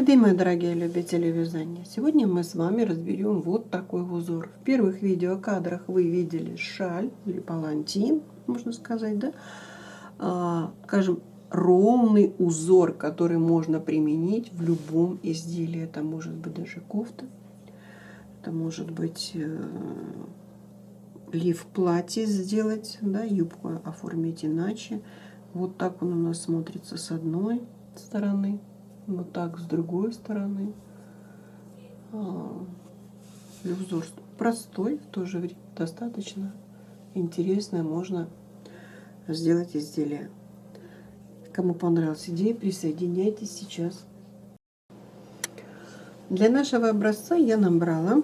Добрый день, мои дорогие любители вязания! Сегодня мы с вами разберем вот такой узор. В первых видеокадрах вы видели шаль или палантин, можно сказать, да? Скажем, ровный узор, который можно применить в любом изделии. Это может быть даже кофта, это может быть лиф платье сделать, да, юбку оформить иначе. Вот так он у нас смотрится с одной стороны. Вот так с другой стороны. Узор простой, в то же время достаточно интересный. Можно сделать изделие. Кому понравилась идея, присоединяйтесь сейчас. Для нашего образца я набрала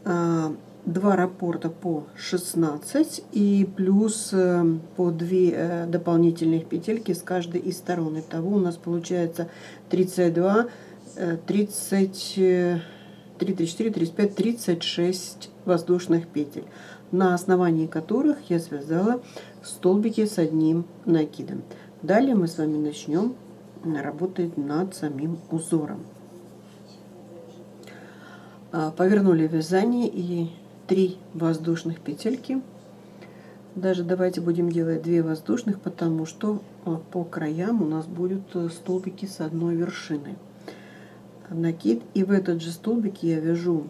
2 раппорта по 16 и плюс по 2 дополнительных петельки с каждой из сторон. Итого у нас получается 32, 33, 34, 35, 36 воздушных петель, на основании которых я связала столбики с одним накидом. Далее мы с вами начнем работать над самим узором. Повернули вязание и 3 воздушных петельки. Даже давайте будем делать 2 воздушных, потому что по краям у нас будут столбики с одной вершины. Накид, и в этот же столбик я вяжу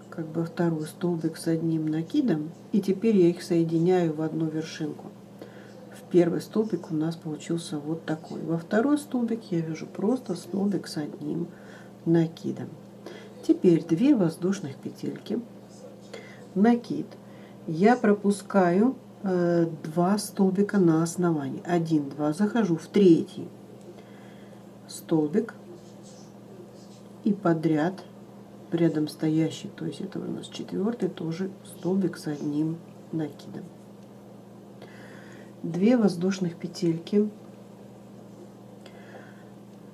как бы второй столбик с одним накидом, и теперь я их соединяю в одну вершинку. В первый столбик у нас получился вот такой. Во второй столбик я вяжу просто столбик с одним накидом. Теперь 2 воздушных петельки, накид. Я пропускаю 2 столбика на основании. 1, 2, захожу в третий столбик и подряд рядом стоящий, то есть это у нас 4-й, тоже столбик с одним накидом. 2 воздушных петельки,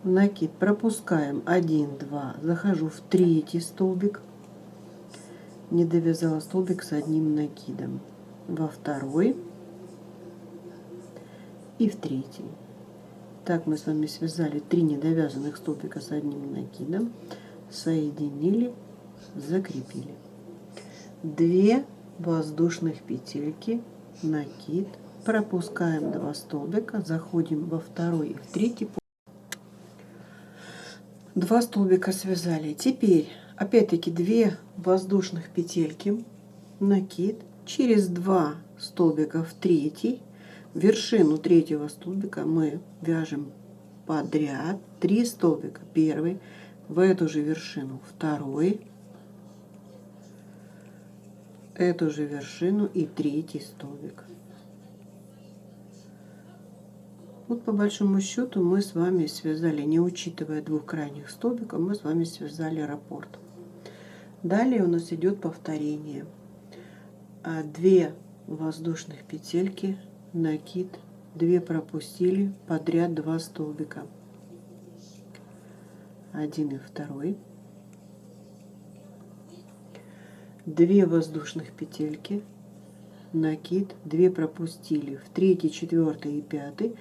накид, пропускаем 1, 2, захожу в третий столбик, не довязала столбик с одним накидом, во второй и в третий. Так мы с вами связали 3 недовязанных столбика с одним накидом, соединили, закрепили. 2 воздушных петельки, накид, пропускаем 2 столбика, заходим во второй и в третий. 2 столбика связали. Теперь опять-таки 2 воздушных петельки, накид, через 2 столбика в третий, вершину третьего столбика мы вяжем подряд 3 столбика, первый, в эту же вершину второй, эту же вершину и третий столбик. Вот по большому счету мы с вами связали, не учитывая 2 крайних столбиков, мы с вами связали раппорт. Далее у нас идет повторение. 2 воздушных петельки, накид, 2 пропустили, подряд 2 столбика. 1 и 2. 2 воздушных петельки, накид, 2 пропустили, в третий, 4 и 5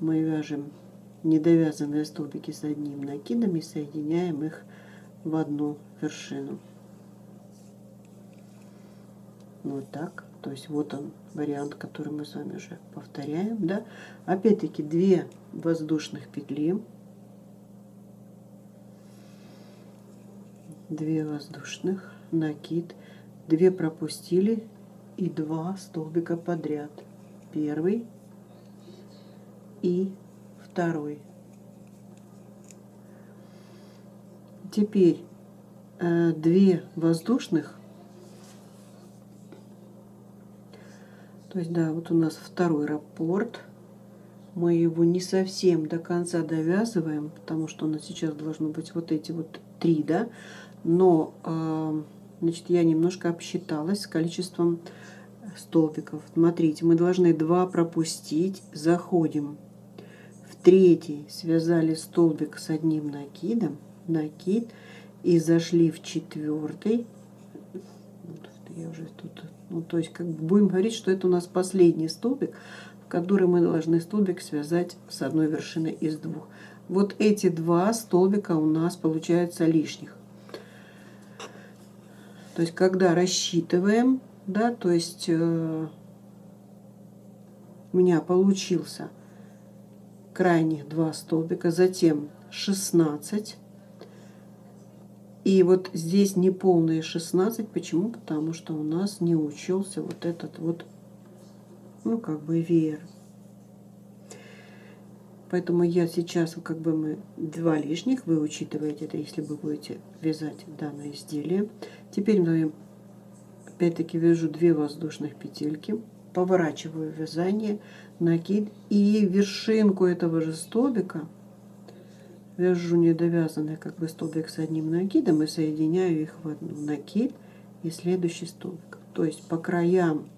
мы вяжем недовязанные столбики с одним накидом и соединяем их в одну вершину. Вот так. То есть вот он вариант, который мы с вами уже повторяем, да. Опять-таки 2 воздушных петли, 2 воздушных, накид, 2 пропустили и 2 столбика подряд, первый и второй. Теперь 2 воздушных, то есть да, вот у нас второй раппорт, мы его не совсем до конца довязываем, потому что у нас сейчас должно быть вот эти вот 3, да, но значит, я немножко обсчиталась с количеством столбиков. Смотрите, мы должны 2 пропустить, заходим в третий, связали столбик с одним накидом, накид, и зашли в 4-й. Вот, я уже тут, ну, то есть как бы будем говорить, что это у нас последний столбик, в который мы должны столбик связать с одной вершины из 2. вот эти два столбика у нас получаются лишних. То есть, когда рассчитываем, да, то есть у меня получился крайних 2 столбика, затем 16. И вот здесь неполные 16. Почему? Потому что у нас не учелся вот этот вот, ну, как бы веер. Поэтому я сейчас, как бы мы 2 лишних, вы учитываете это, если вы будете вязать данное изделие. Теперь мы опять-таки вяжу 2 воздушных петельки, поворачиваю вязание, накид и вершинку этого же столбика вяжу недовязанный как бы столбик с одним накидом и соединяю их в одну, накид и следующий столбик. То есть по краям,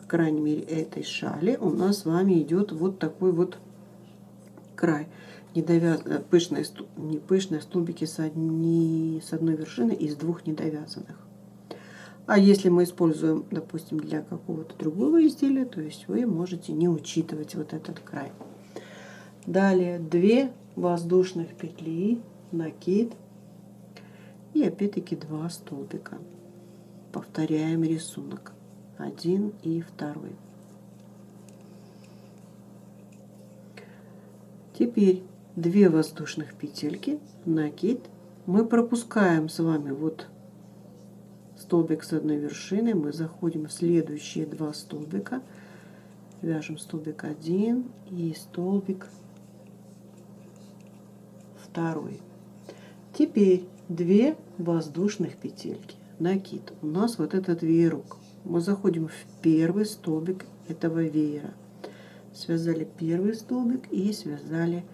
по крайней мере, этой шали у нас с вами идет вот такой вот край. Пышные, не пышные столбики с одной вершины из 2 недовязанных. А если мы используем, допустим, для какого-то другого изделия, то есть вы можете не учитывать вот этот край. Далее 2 воздушных петли, накид и опять-таки 2 столбика. Повторяем рисунок. 1 и 2. Теперь 2 воздушных петельки, накид. Мы пропускаем с вами вот столбик с одной вершины, мы заходим в следующие 2 столбика, вяжем столбик 1 и столбик 2. Теперь 2 воздушных петельки, накид. У нас вот этот веерок. Мы заходим в первый столбик этого веера, связали первый столбик и связали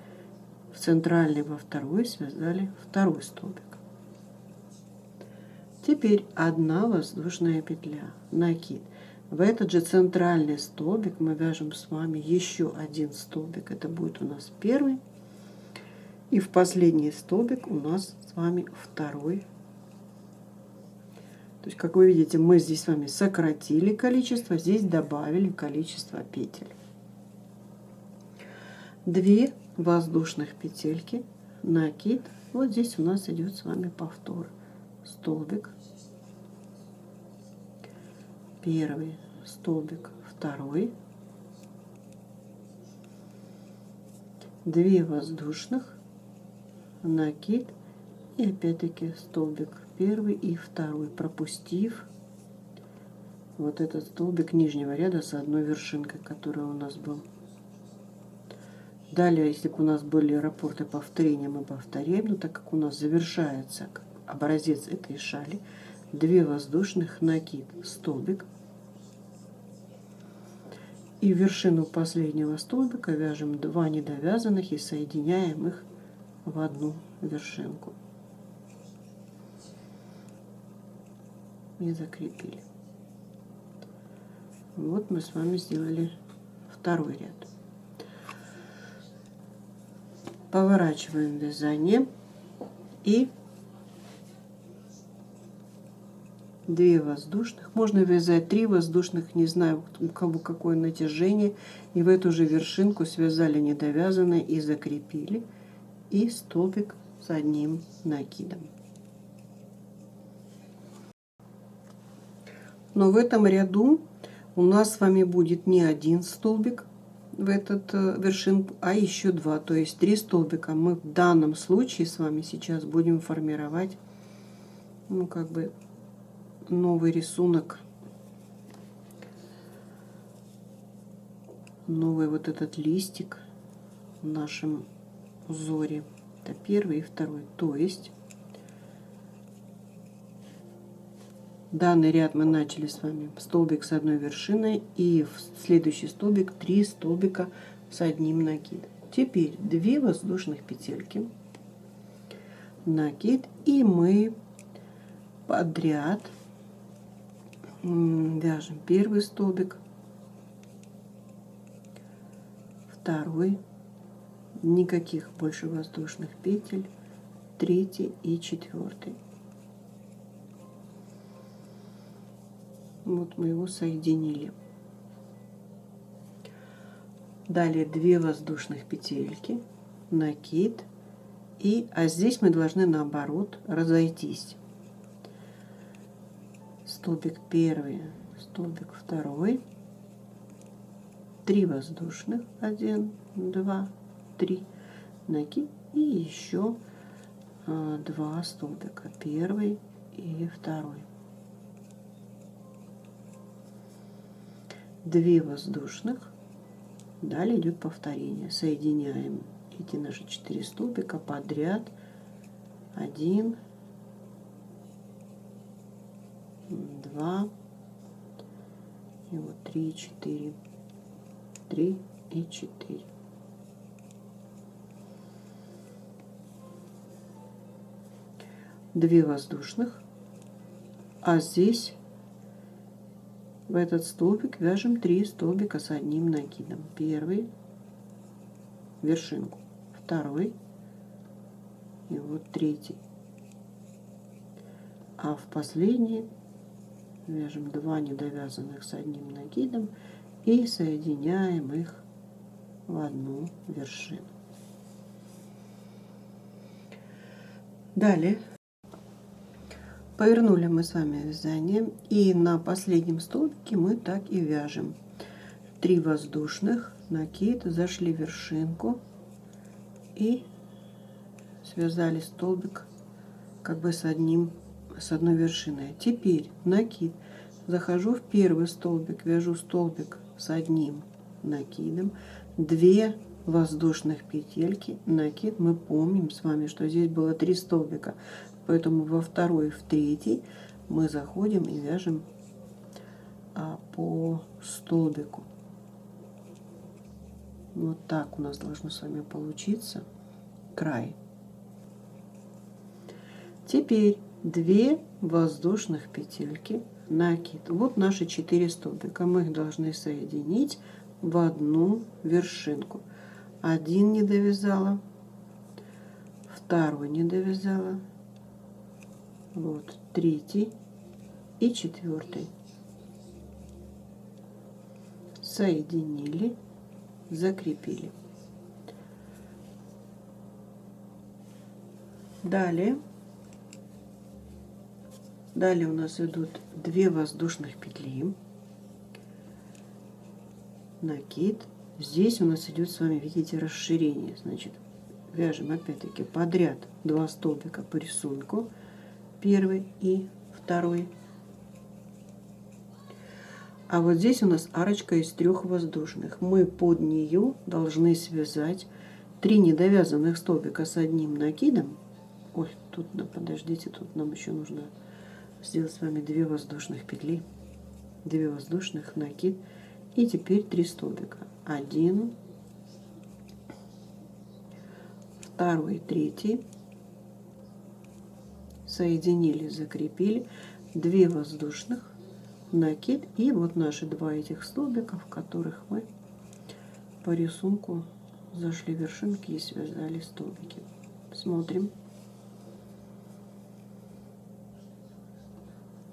в центральный во второй, связали второй столбик. Теперь 1 воздушная петля, накид. В этот же центральный столбик мы вяжем с вами еще 1 столбик. Это будет у нас первый. И в последний столбик у нас с вами второй. То есть, как вы видите, мы здесь с вами сократили количество, здесь добавили количество петель. 2 воздушных петельки, накид. Вот здесь у нас идет с вами повтор. Столбик первый, столбик второй, 2 воздушных, накид и опять-таки столбик первый и второй, пропустив вот этот столбик нижнего ряда с одной вершинкой, которая у нас был. Далее, если бы у нас были раппорты повторения, мы повторяем, но так как у нас завершается образец этой шали, 2 воздушных, накид, столбик. И в вершину последнего столбика вяжем 2 недовязанных и соединяем их в одну вершинку. И закрепили. Вот мы с вами сделали второй ряд. Поворачиваем вязание и 2 воздушных. Можно вязать 3 воздушных, не знаю, у кого какое натяжение. И в эту же вершинку связали недовязанные и закрепили. И столбик с одним накидом. Но в этом ряду у нас с вами будет не 1 столбик в этот вершинку, а еще 2. То есть 3 столбика. Мы в данном случае с вами сейчас будем формировать, ну, как бы, новый рисунок, новый вот этот листик в нашем узоре. Это первый и второй. То есть данный ряд мы начали с вами столбик с одной вершиной и в следующий столбик 3 столбика с одним накидом. Теперь 2 воздушных петельки, накид, и мы подряд вяжем первый столбик, второй, никаких больше воздушных петель, 3 и 4. Вот мы его соединили. Далее 2 воздушных петельки, накид, а здесь мы должны наоборот разойтись. Столбик первый, столбик второй, 3 воздушных, 1, 2, 3, накид и еще 2 столбика, первый и второй. 2 воздушных, далее идет повторение. Соединяем эти наши 4 столбика подряд. 1, 2 и вот 3, 4, 3 и 4. Две воздушных, а здесь в этот столбик вяжем 3 столбика с одним накидом. Первый, вершинку, второй и вот третий. А в последний вяжем 2 недовязанных с одним накидом и соединяем их в одну вершину. Далее повернули мы с вами вязание, и на последнем столбике мы так и вяжем. 3 воздушных, накид, зашли в вершинку и связали столбик как бы с одной вершиной. Теперь накид, захожу в первый столбик, вяжу столбик с одним накидом, 2 воздушных петельки, накид. Мы помним с вами, что здесь было 3 столбика, поэтому во второй и в третий мы заходим и вяжем по столбику. Вот так у нас должно с вами получиться край. Теперь 2 воздушных петельки, накид. Вот наши 4 столбика. Мы их должны соединить в одну вершинку. Один не довязала, второй не довязала, вот третий и четвертый. Соединили, закрепили. Далее у нас идут 2 воздушных петли, накид. Здесь у нас идет с вами, видите, расширение. Значит, вяжем опять-таки подряд 2 столбика по рисунку, первый и второй. А вот здесь у нас арочка из 3 воздушных. Мы под нее должны связать 3 недовязанных столбика с одним накидом. Ой, тут, подождите, тут нам еще нужно сделать с вами 2 воздушных петли, 2 воздушных, накид, и теперь 3 столбика. 1, второй, третий, соединили, закрепили, 2 воздушных, накид, и вот наши 2 этих столбика, в которых мы по рисунку зашли в вершинки и связали столбики. Смотрим.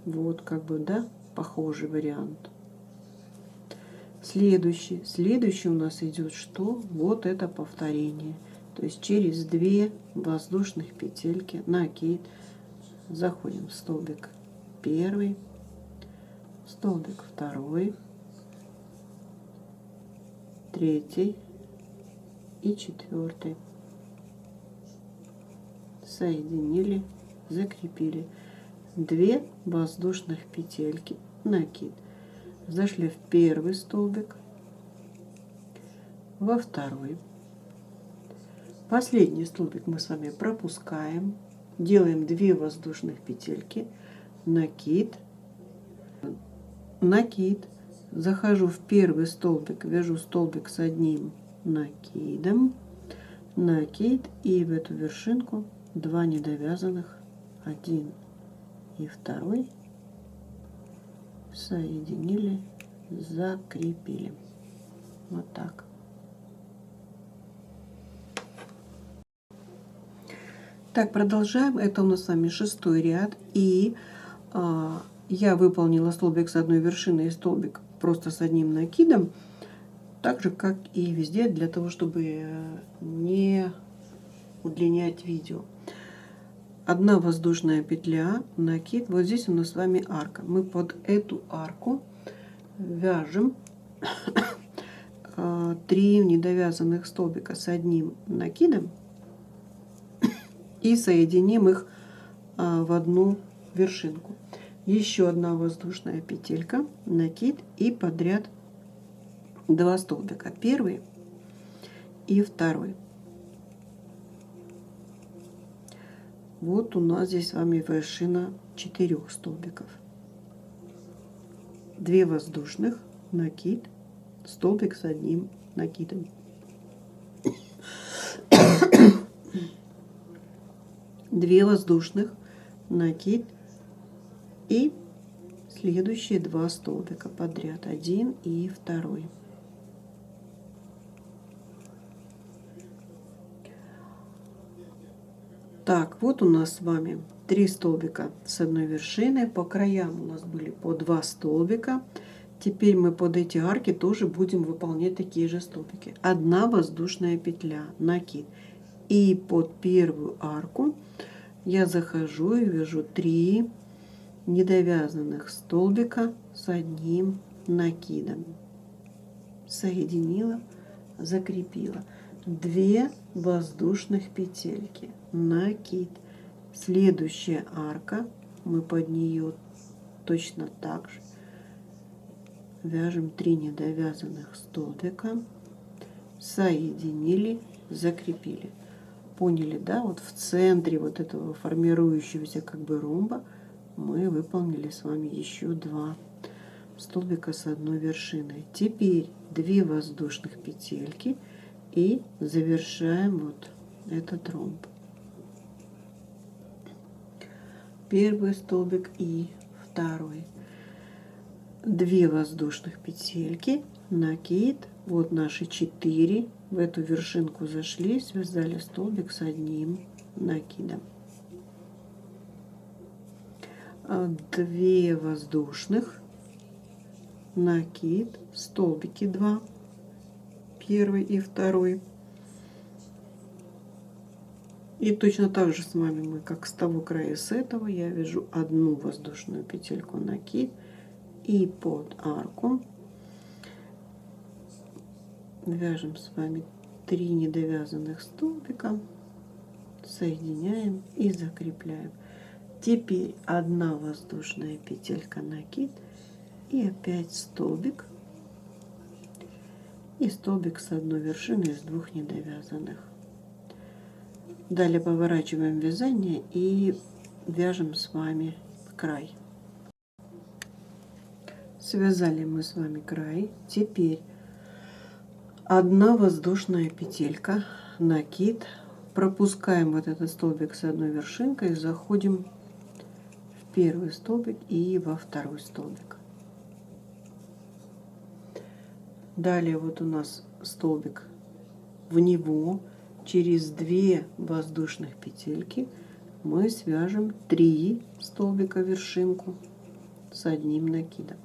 Вот как бы, да, похожий вариант. Следующий у нас идет что? Вот это повторение. То есть через 2 воздушных петельки, накид, заходим в столбик первый, столбик второй, третий и четвертый. Соединили, закрепили. 2 воздушных петельки, накид, зашли в первый столбик, во второй. Последний столбик мы с вами пропускаем, делаем 2 воздушных петельки, накид, захожу в первый столбик, вяжу столбик с одним накидом, накид, и в эту вершинку 2 недовязанных, 1 и второй, соединили, закрепили. Вот так. Так, продолжаем. Это у нас с вами 6-й ряд, и я выполнила столбик с одной вершиной и столбик просто с одним накидом, так же как и везде, для того чтобы не удлинять видео. 1 воздушная петля, накид. Вот здесь у нас с вами арка. Мы под эту арку вяжем 3 недовязанных столбика с одним накидом и соединим их в одну вершинку. Еще 1 воздушная петелька, накид и подряд 2 столбика. Первый и второй. Вот у нас здесь с вами вершина 4 столбиков. 2 воздушных, накид, столбик с одним накидом. 2 воздушных, накид и следующие 2 столбика подряд, 1 и 2. Так, вот у нас с вами 3 столбика с одной вершины, по краям у нас были по 2 столбика. Теперь мы под эти арки тоже будем выполнять такие же столбики. 1 воздушная петля, накид. И под первую арку я захожу и вяжу 3 недовязанных столбика с одним накидом. Соединила, закрепила. 2 воздушных петельки, накид. Следующая арка, мы под нее точно так же вяжем 3 недовязанных столбика, соединили, закрепили. Поняли, да? Вот в центре вот этого формирующегося как бы ромба мы выполнили с вами еще 2 столбика с одной вершиной. Теперь 2 воздушных петельки и завершаем вот этот ромб. Первый столбик и второй. 2 воздушных петельки, накид. Вот наши 4. В эту вершинку зашли, связали столбик с одним накидом. 2 воздушных, накид, столбики 2, первый и второй. И точно так же с вами мы, как с того края, с этого, я вяжу 1 воздушную петельку, накид и под арку вяжем с вами 3 недовязанных столбика, соединяем и закрепляем. Теперь 1 воздушная петелька, накид и опять столбик и столбик с одной вершины из 2 недовязанных. Далее поворачиваем вязание и вяжем с вами край. Связали мы с вами край. Теперь 1 воздушная петелька, накид, пропускаем вот этот столбик с одной вершинкой, заходим в первый столбик и во второй столбик. Далее вот у нас столбик, в него через 2 воздушных петельки мы свяжем 3 столбика вершинку с одним накидом.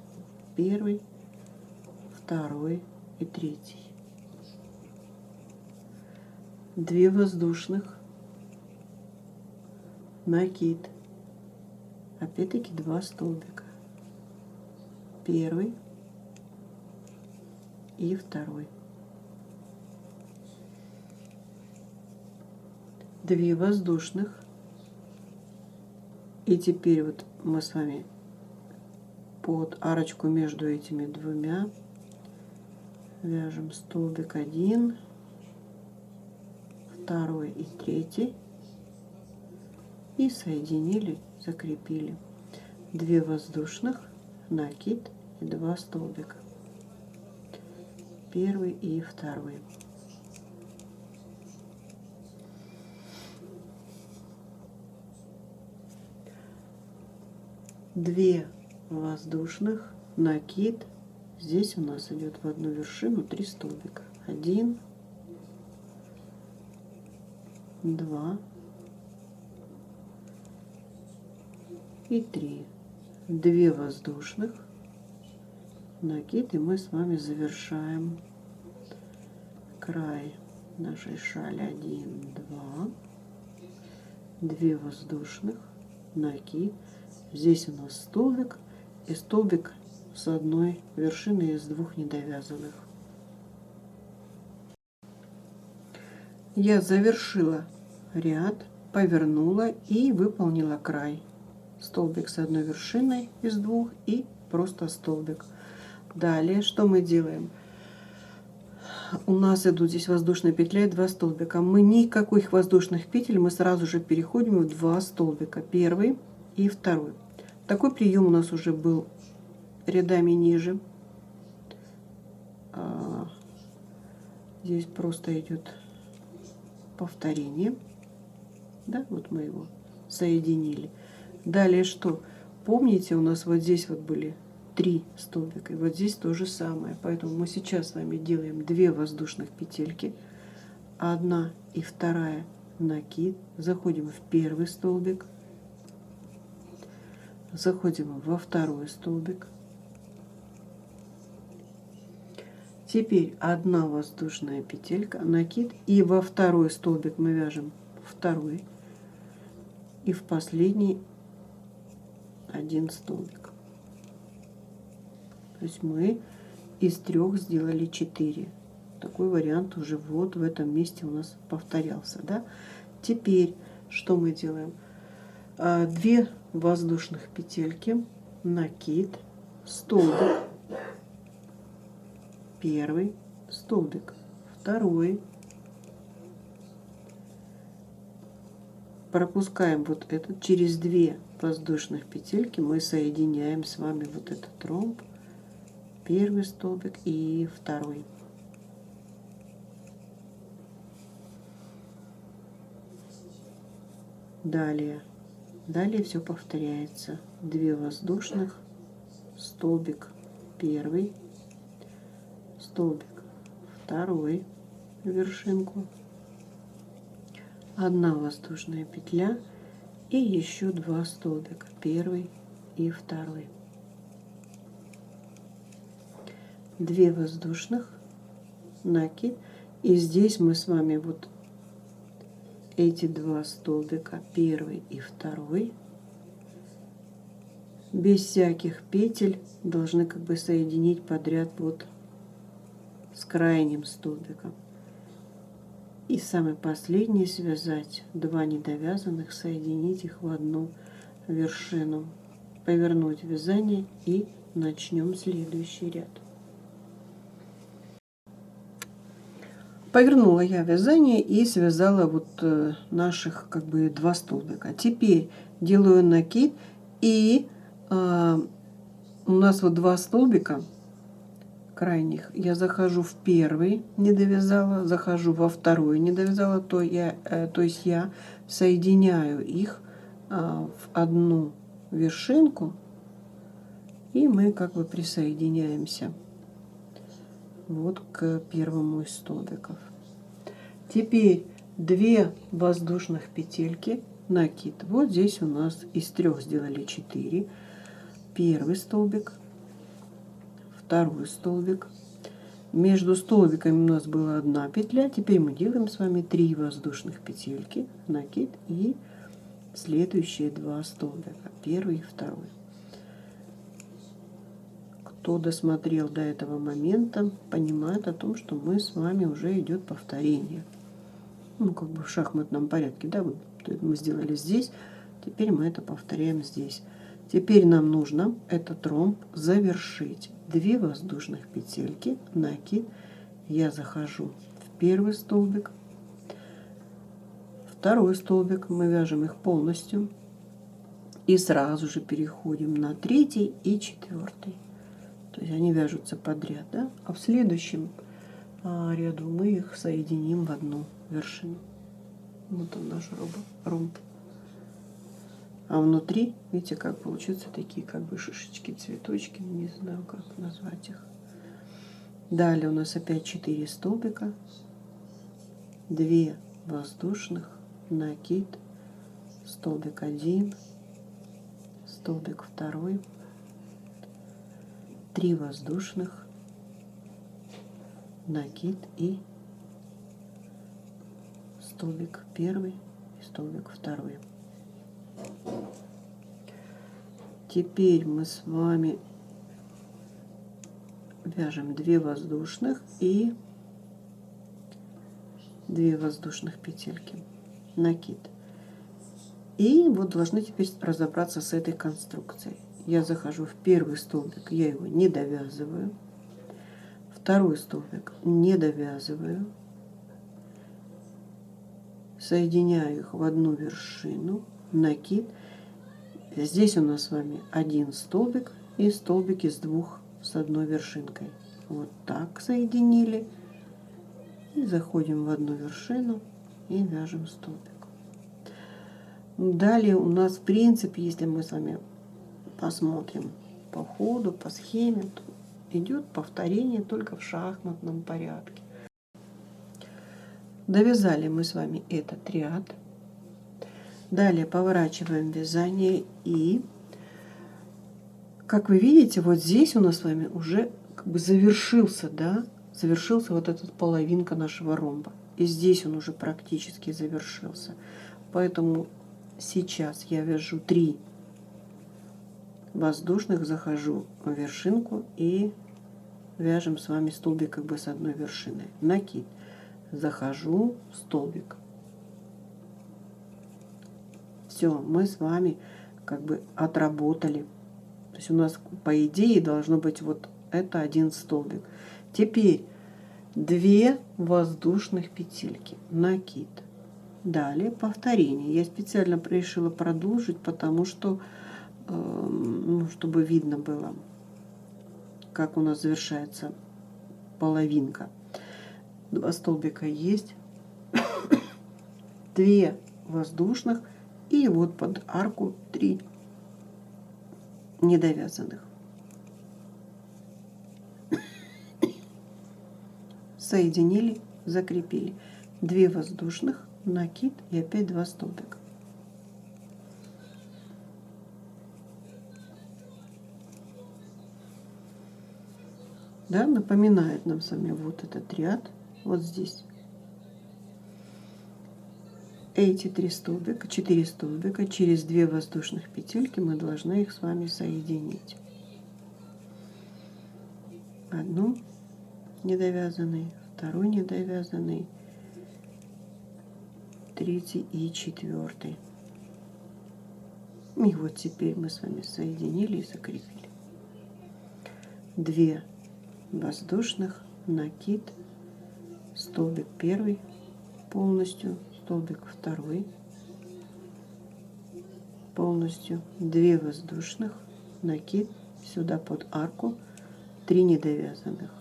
Первый, второй и третий. 2 воздушных, накид, опять-таки 2 столбика. Первый и второй. 2 воздушных. И теперь вот мы с вами под арочку между этими двумя вяжем столбик 1, второй и третий, и соединили, закрепили. 2 воздушных, накид и 2 столбика. Первый и второй. Две воздушных, накид. Здесь у нас идет в одну вершину 3 столбика. 1, 2 и 3. 2 воздушных, накид, и мы с вами завершаем край нашей шали. 1, 2. 2 воздушных, накид. Здесь у нас столбик и столбик с одной вершины из 2 недовязанных. Я завершила ряд, повернула и выполнила край. Столбик с одной вершиной из 2 и просто столбик. Далее что мы делаем? У нас идут здесь воздушная петля и 2 столбика. Мы никаких воздушных петель, мы сразу же переходим в 2 столбика, первый и второй. Такой прием у нас уже был рядами ниже. Здесь просто идет повторение. Да, вот мы его соединили. Далее что? Помните, у нас вот здесь вот были 3 столбика, и вот здесь то же самое. Поэтому мы сейчас с вами делаем 2 воздушных петельки, 1 и 2 накид, заходим в первый столбик, заходим во второй столбик. Теперь 1 воздушная петелька, накид, и во второй столбик мы вяжем второй, и в последний 1 столбик. То есть мы из 3 сделали 4. Такой вариант уже вот в этом месте у нас повторялся, да? Теперь что мы делаем? 2 воздушных петельки, накид, столбик, первый столбик, второй, пропускаем вот этот, через 2 воздушных петельки мы соединяем с вами вот этот ромб, первый столбик и второй. Далее все повторяется. 2 воздушных, столбик первый, столбик второй, вершинку, 1 воздушная петля и еще 2 столбика, первый и второй. 2 воздушных, накид, и здесь мы с вами вот эти 2 столбика, первый и второй, без всяких петель должны как бы соединить подряд вот с крайним столбиком. И самый последний связать 2 недовязанных, соединить их в одну вершину, повернуть вязание и начнем следующий ряд. Повернула я вязание и связала вот наших как бы 2 столбика. Теперь делаю накид, и у нас вот 2 столбика крайних. Я захожу в первый, не довязала, захожу во второй, не довязала, то есть я соединяю их в одну вершинку, и мы как бы присоединяемся вот к первому из столбиков. Теперь 2 воздушных петельки, накид. Вот здесь у нас из 3 сделали 4. Первый столбик, второй столбик. Между столбиками у нас была 1 петля. Теперь мы делаем с вами 3 воздушных петельки, накид и следующие 2 столбика, первый и второй. Кто досмотрел до этого момента, понимает о том, что мы с вами уже идет повторение. Ну, как бы в шахматном порядке, да, вот мы сделали здесь, теперь мы это повторяем здесь. Теперь нам нужно этот ромб завершить. 2 воздушных петельки, накид, я захожу в первый столбик, второй столбик, мы вяжем их полностью, и сразу же переходим на 3 и 4. То есть они вяжутся подряд, да? А в следующем ряду мы их соединим в одну вершину. Вот он наш ромб. А внутри, видите, как получаются такие как бы шишечки, цветочки, не знаю, как назвать их. Далее у нас опять 4 столбика, 2 воздушных, накид, столбик 1, столбик 2, 3 воздушных, накид и столбик 1 и столбик 2. Теперь мы с вами вяжем 2 воздушных и 2 воздушных петельки, накид. И вот должны теперь разобраться с этой конструкцией. Я захожу в первый столбик, я его не довязываю. Второй столбик не довязываю. Соединяю их в одну вершину, накид. Здесь у нас с вами один столбик и столбик из 2 с одной вершинкой. Вот так соединили. И заходим в одну вершину и вяжем столбик. Далее у нас, в принципе, если мы с вами посмотрим по ходу, по схеме, то идет повторение только в шахматном порядке. Довязали мы с вами этот ряд. Далее поворачиваем вязание и, как вы видите, вот здесь у нас с вами уже как бы завершился, да, завершился вот эта половинка нашего ромба. И здесь он уже практически завершился. Поэтому сейчас я вяжу 3 воздушных, захожу в вершинку и вяжем с вами столбик как бы с одной вершиной. Накид. Захожу в столбик. Все, мы с вами как бы отработали. То есть у нас по идее должно быть вот это один столбик. Теперь 2 воздушных петельки, накид. Далее повторение. Я специально решила продолжить, потому что, чтобы видно было, как у нас завершается половинка. 2 столбика есть, 2 воздушных и вот под арку 3 недовязанных. Соединили, закрепили. 2 воздушных, накид и опять 2 столбика. Да, напоминает нам с вами вот этот ряд, вот здесь. Эти 3 столбика, 4 столбика, через 2 воздушных петельки мы должны их с вами соединить. Одну недовязанный, второй недовязанный, 3 и 4. И вот теперь мы с вами соединили и закрепили. 2 воздушных, накид, столбик 1 полностью, столбик 2 полностью, 2 воздушных, накид, сюда под арку, 3 недовязанных.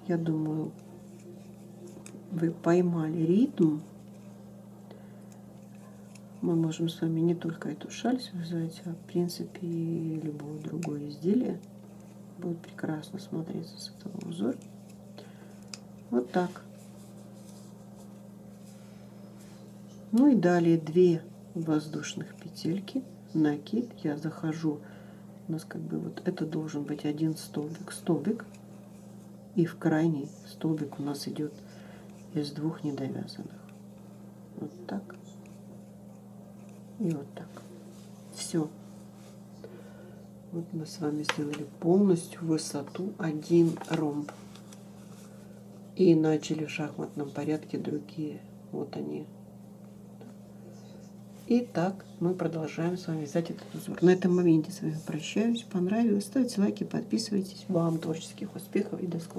Я думаю, вы поймали ритм. Мы можем с вами не только эту шаль связать, а в принципе и любое другое изделие. Будет прекрасно смотреться с этого узора. Вот так. Ну и далее 2 воздушных петельки, накид. Я захожу, у нас как бы вот это должен быть один столбик, столбик. И в крайний столбик у нас идет из 2 недовязанных. Вот так. И вот так. Все. Вот мы с вами сделали полностью высоту 1 ромб. И начали в шахматном порядке другие. Вот они. И так мы продолжаем с вами вязать этот узор. На этом моменте с вами прощаюсь. Понравилось? Ставьте лайки, подписывайтесь. Вам творческих успехов и до скорого.